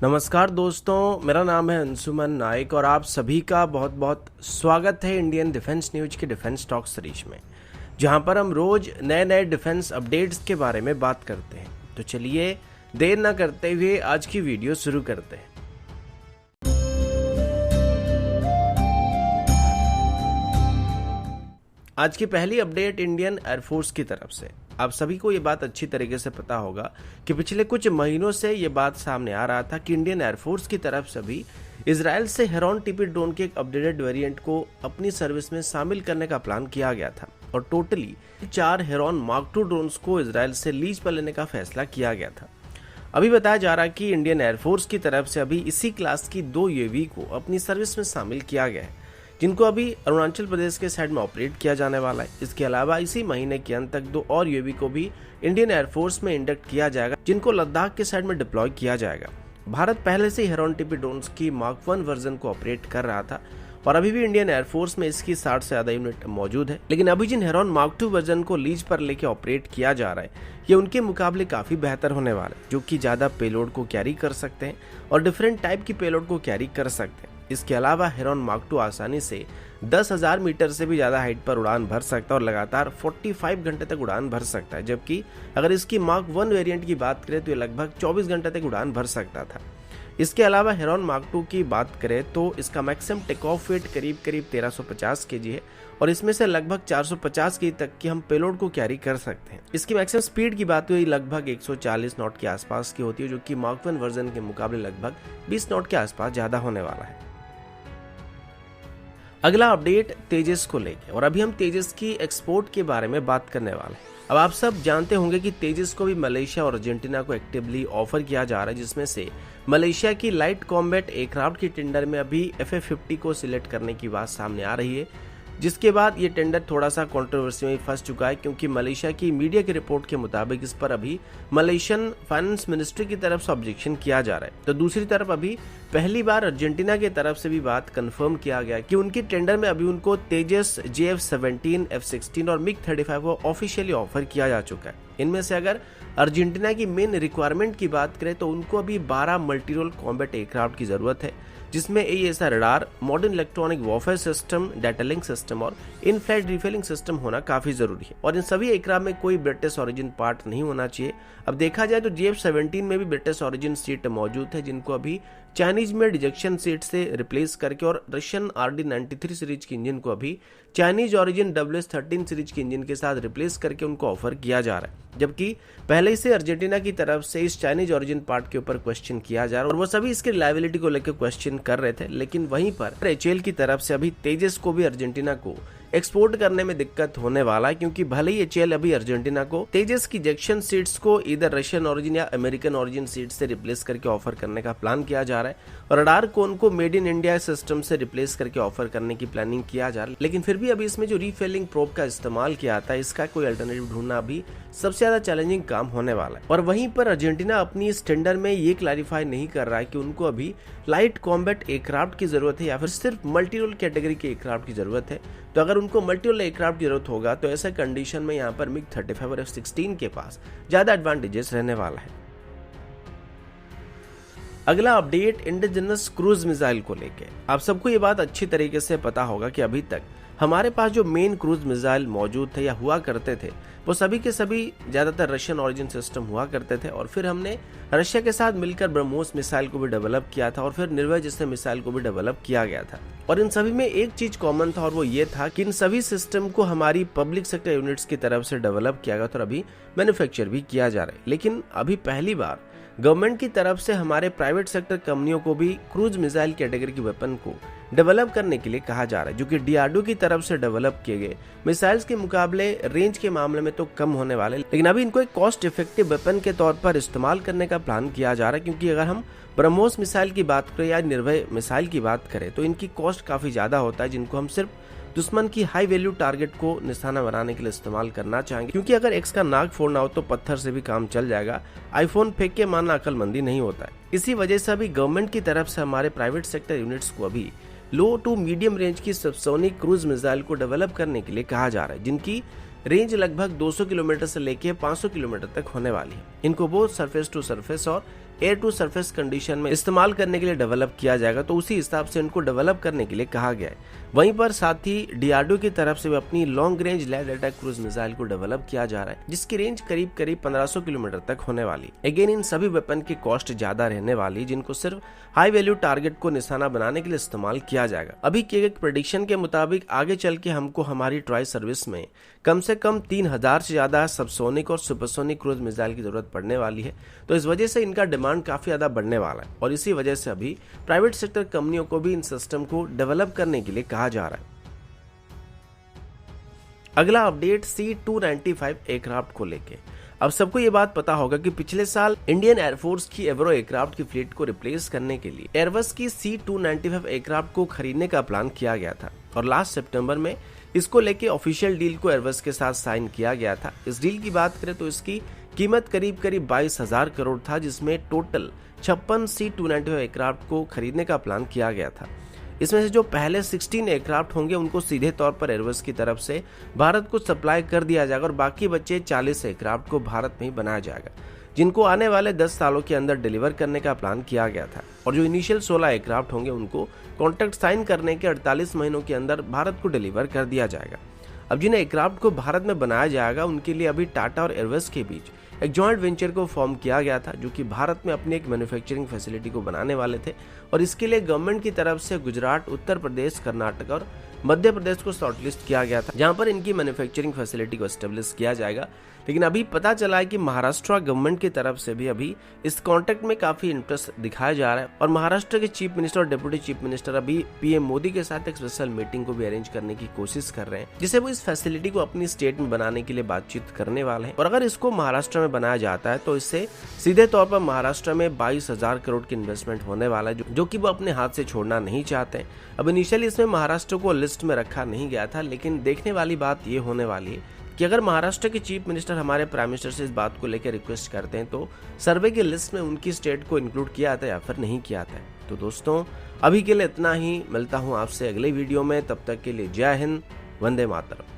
नमस्कार दोस्तों, मेरा नाम है अंशुमन नाइक और आप सभी का बहुत बहुत स्वागत है इंडियन डिफेंस न्यूज के डिफेंस टॉक सीरीज में, जहां पर हम रोज नए नए डिफेंस अपडेट्स के बारे में बात करते हैं। तो चलिए देर ना करते हुए आज की वीडियो शुरू करते हैं। आज की पहली अपडेट इंडियन एयरफोर्स की तरफ से। आप सभी को ये बात अच्छी तरीके से पता होगा कि पिछले कुछ महीनों से ये बात सामने आ रहा था कि इंडियन एयरफोर्स की तरफ से भी इजराइल से हेरॉन टीपी ड्रोन के एक अपडेटेड वेरिएंट को अपनी सर्विस में शामिल करने का प्लान किया गया था और टोटली 4 हेरॉन मार्क 2 ड्रोन्स को इजराइल से लीज पर लेने का फैसला किया गया था। अभी बताया जा रहा है कि इंडियन एयरफोर्स की तरफ से अभी इसी क्लास की 2 यूएवी को अपनी सर्विस में शामिल किया गया है, जिनको अभी अरुणाचल प्रदेश के साइड में ऑपरेट किया जाने वाला है। इसके अलावा इसी महीने के अंत तक 2 और यूएवी को भी इंडियन एयरफोर्स में इंडक्ट किया जाएगा, जिनको लद्दाख के साइड में डिप्लॉय किया जाएगा। भारत पहले से हेरॉन टीपी ड्रोन्स की मार्क 1 वर्जन को ऑपरेट कर रहा था और अभी भी इंडियन एयरफोर्स में इसकी 60 से ज्यादा यूनिट मौजूद है। लेकिन अभी जिन हेरॉन मार्क 2 वर्जन को लीज पर लेके ऑपरेट किया जा रहा है, ये उनके मुकाबले काफी बेहतर होने वाला है, जो कि ज्यादा पेलोड को कैरी कर सकते हैं और डिफरेंट टाइप की पेलोड को कैरी कर सकते हैं। इसके अलावा हेरॉन मार्क 2 आसानी से 10,000 मीटर से भी ज्यादा हाइट पर उड़ान भर सकता है और लगातार 45 घंटे तक उड़ान भर सकता है, जबकि अगर इसकी मार्क 1 वेरिएंट की बात करें तो ये लगभग 24 घंटे तक उड़ान भर सकता था। इसके अलावा हेरॉन मार्क 2 की बात करें तो इसका मैक्सिमम टेक ऑफ वेट करीब 1350 केजी है और इसमें से लगभग 450 केजी तक की हम पेलोड को कैरी कर सकते हैं। इसकी मैक्सिमम स्पीड की बात हुई लगभग 140 नॉट के आसपास की होती है, जो कि मार्क 1 वर्जन के मुकाबले लगभग 20 नॉट के आसपास ज्यादा होने वाला है। अगला अपडेट तेजस को लेके, और अभी हम तेजस की एक्सपोर्ट के बारे में बात करने वाले हैं। अब आप सब जानते होंगे कि तेजस को भी मलेशिया और अर्जेंटीना को एक्टिवली ऑफर किया जा रहा है, जिसमें से मलेशिया की लाइट कॉम्बैट एयरक्राफ्ट की टेंडर में अभी FA-50 को सिलेक्ट करने की बात सामने आ रही है, जिसके बाद ये टेंडर थोड़ा सा कंट्रोवर्सी में फंस चुका है, क्योंकि मलेशिया की मीडिया की रिपोर्ट के मुताबिक इस पर अभी मलेशियन फाइनेंस मिनिस्ट्री की तरफ से ऑब्जेक्शन किया जा रहा है। तो दूसरी तरफ अभी पहली बार अर्जेंटीना की तरफ से भी बात कंफर्म किया गया कि उनकी टेंडर में अभी उनको तेजस JF-17, F-16 और MiG-35 को ऑफिशियली ऑफर किया जा चुका है। इनमें से अगर अर्जेंटीना की मेन रिक्वायरमेंट की बात करें तो उनको अभी 12 मल्टी रोल कॉम्बैट एयरक्राफ्ट की जरूरत है, जिसमें AESA radar, modern electronic warfare system, data link system और इन फ्लाइट रिफिलिंग सिस्टम होना काफी जरूरी है। और इन सभी एयरक्राफ्ट में कोई ब्रिटिश ओरिजिन पार्ट नहीं होना चाहिए। अब देखा जाए तो JF-17 में भी ब्रिटिश ओरिजिन सीट मौजूद है, जिनको अभी चाइनीज में डिजेक्शन सीट से रिप्लेस करके और रशियन RD-93 सीरीज के इंजन को अभी चाइनीज ओरिजिन WS-13 सीरीज के इंजन के साथ रिप्लेस करके उनको ऑफर किया जा रहा है। जबकि पहले से अर्जेंटीना की तरफ से इस चाइनीज ओरिजिन पार्ट के ऊपर क्वेश्चन किया जा रहा है और वो सभी इसके रिलायबिलिटी को लेकर क्वेश्चन कर रहे थे। लेकिन वहीं पर HAL की तरफ से अभी तेजस को भी अर्जेंटीना को एक्सपोर्ट करने में दिक्कत होने वाला है, क्योंकि भले ही HAL अभी अर्जेंटीना को तेजस की जेक्शन सीट्स को इधर रशियन ओरिजिन या अमेरिकन ओरिजिन सीट से रिप्लेस करके ऑफर करने का प्लान किया जा रहा है और रडार को उनको मेड इन इंडिया सिस्टम से रिप्लेस करके ऑफर करने की प्लानिंग किया जा रहा है। लेकिन फिर भी अभी इसमें जो रीफिलिंग प्रोब का इस्तेमाल किया था, इसका कोई अल्टरनेटिव ढूंढना अभी सबसे ज्यादा चैलेंजिंग काम होने वाला है। और वहीं पर अर्जेंटीना अपनी इस टेंडर में ये क्लैरिफाई नहीं कर रहा है कि उनको अभी लाइट कॉम्बैट एयरक्राफ्ट की जरूरत है या फिर सिर्फ मल्टी रोल कैटेगरी के एयरक्राफ्ट की जरूरत है। तो अगर उनको मल्टी रोल एयरक्राफ्ट की जरूरत होगा तो ऐसा कंडीशन में यहाँ पर MiG-35 और F-16 के पास ज्यादा एडवांटेजेस रहने वाला है। अगला अपडेट इंडिजिनस क्रूज मिसाइल को लेके। आप सबको ये बात अच्छी तरीके से पता होगा कि अभी तक हमारे पास जो मेन क्रूज मिसाइल मौजूद थे या हुआ करते थे, वो सभी के सभी ज्यादातर रशियन ओरिजिन सिस्टम हुआ करते थे और फिर हमने रशिया के साथ मिलकर ब्रह्मोस मिसाइल को भी डेवलप किया था और फिर निर्भय जैसे मिसाइल को भी डेवलप किया गया था। और इन सभी में एक चीज कॉमन था और वो ये था कि इन सभी सिस्टम को हमारी पब्लिक सेक्टर यूनिट्स की तरफ से डेवलप किया गया और अभी मैन्युफैक्चर भी किया जा रहा है। लेकिन अभी पहली बार गवर्नमेंट की तरफ से हमारे प्राइवेट सेक्टर कंपनियों को भी क्रूज मिसाइल कैटेगरी की वेपन को डेवलप करने के लिए कहा जा रहा है, जो कि DRDO की तरफ से डेवलप किए गए मिसाइल्स के मुकाबले रेंज के मामले में तो कम होने वाले, लेकिन अभी इनको एक कॉस्ट इफेक्टिव वेपन के तौर पर इस्तेमाल करने का प्लान किया जा रहा है। क्योंकि अगर हम ब्रह्मोस मिसाइल की बात करें या निर्भय मिसाइल की बात करें तो इनकी कॉस्ट काफी ज्यादा होता है, जिनको हम सिर्फ दुश्मन की हाई वैल्यू टारगेट को निशाना बनाने के लिए इस्तेमाल करना चाहेंगे। क्योंकि अगर एक्स का नाक फोड़ना हो तो पत्थर से भी काम चल जाएगा, आईफोन फेंक के मारना अकलमंदी नहीं होता है। इसी वजह से अभी गवर्नमेंट की तरफ से हमारे प्राइवेट सेक्टर यूनिट्स को अभी लो टू मीडियम रेंज की सबसोनिक क्रूज मिसाइल को डेवलप करने के लिए कहा जा रहा है, जिनकी रेंज लगभग 200 किलोमीटर से लेके 500 किलोमीटर तक होने वाली है। इनको बोथ सरफेस टू सरफेस और एयर टू सरफेस कंडीशन में इस्तेमाल करने के लिए डेवलप किया जाएगा, तो उसी हिसाब से इनको डेवलप करने के लिए कहा गया है। वहीं पर साथ ही DRDO की तरफ से भी अपनी long range land attack cruise missile को डेवलप किया जा रहा है, जिसकी रेंज करीब 1500 किलोमीटर तक होने वाली। अगेन इन सभी वेपन की कॉस्ट ज्यादा रहने वाली, जिनको सिर्फ हाई वैल्यू टारगेट को निशाना बनाने के लिए इस्तेमाल किया जाएगा। अभी के एक प्रेडिक्शन के मुताबिक आगे चल के हमको हमारी ट्राई सर्विस में कम से कम 3000 से ज्यादा सबसोनिक और सुपरसोनिक क्रूज मिसाइल की जरूरत पड़ने वाली है, तो इस वजह से इनका डिमांड काफी ज्यादा बढ़ने वाला है और इसी वजह से अभी प्राइवेट सेक्टर कंपनियों को भी इन सिस्टम को डेवलप करने के लिए कहा जा रहा है। अगला अपडेट C-295 एयरक्राफ्ट को लेके। अब सबको ये बात पता होगा कि पिछले साल इंडियन एयरफोर्स की एवरो एयरक्राफ्ट की फ्लीट को रिप्लेस करने के लिए एयरबस की C-295 एयरक्राफ्ट को खरीदने का प्लान किया गया था और लास्ट सितंबर में इसको लेके ऑफिशियल डील को एयरबस के साथ साइन किया गया था। इस डील की बात करें तो इसकी कीमत करीब 22,000 करोड़ था, जिसमें टोटल 56 C-295 एयरक्राफ्ट को खरीदने का प्लान किया गया था। इसमें से जो पहले 16 एयरक्राफ्ट होंगे उनको सीधे तौर पर एयरबस की तरफ से भारत को सप्लाई कर दिया जाएगा और बाकी बचे 40 एयरक्राफ्ट को भारत में ही बनाया जाएगा, जिनको आने वाले 10 सालों के अंदर डिलीवर करने का प्लान किया गया था। और जो इनिशियल 16 एयरक्राफ्ट होंगे उनको कॉन्ट्रैक्ट साइन करने के 48 महीनों के अंदर भारत को डिलीवर कर दिया जाएगा। अब जिन एयरक्राफ्ट को भारत में बनाया जाएगा उनके लिए अभी टाटा और एयरबस के बीच एक जॉइंट वेंचर को फॉर्म किया गया था, जो कि भारत में अपनी एक मैन्युफैक्चरिंग फैसिलिटी को बनाने वाले थे और इसके लिए गवर्नमेंट की तरफ से गुजरात, उत्तर प्रदेश, कर्नाटक और मध्य प्रदेश को शॉर्टलिस्ट किया गया था, जहां पर इनकी मैन्युफैक्चरिंग फैसिलिटी को एस्टेब्लिश किया जाएगा। लेकिन अभी पता चला है कि महाराष्ट्र गवर्नमेंट की तरफ से भी अभी इस कॉन्ट्रैक्ट में काफी इंटरेस्ट दिखाया जा रहा है और महाराष्ट्र के चीफ मिनिस्टर और डिप्टी चीफ मिनिस्टर अभी PM मोदी के साथ एक स्पेशल मीटिंग को भी अरेंज करने की कोशिश कर रहे हैं, जिसे वो इस फैसिलिटी को अपनी स्टेट में बनाने के लिए बातचीत करने वाले हैं। और अगर इसको महाराष्ट्र में बनाया जाता है तो इससे सीधे तौर पर महाराष्ट्र में 22,000 करोड़ की इन्वेस्टमेंट होने वाला है, जो कि वो अपने हाथ से छोड़ना नहीं चाहते। अब इनिशियली इसमें महाराष्ट्र को लिस्ट में रखा नहीं गया था, लेकिन देखने वाली बात ये होने वाली है कि अगर महाराष्ट्र के चीफ मिनिस्टर हमारे प्राइम मिनिस्टर से इस बात को लेकर रिक्वेस्ट करते हैं तो सर्वे की लिस्ट में उनकी स्टेट को इंक्लूड किया जाता है या फिर नहीं किया जाता है। तो दोस्तों अभी के लिए इतना ही, मिलता हूं आपसे अगले वीडियो में, तब तक के लिए जय हिंद, वंदे मातरम।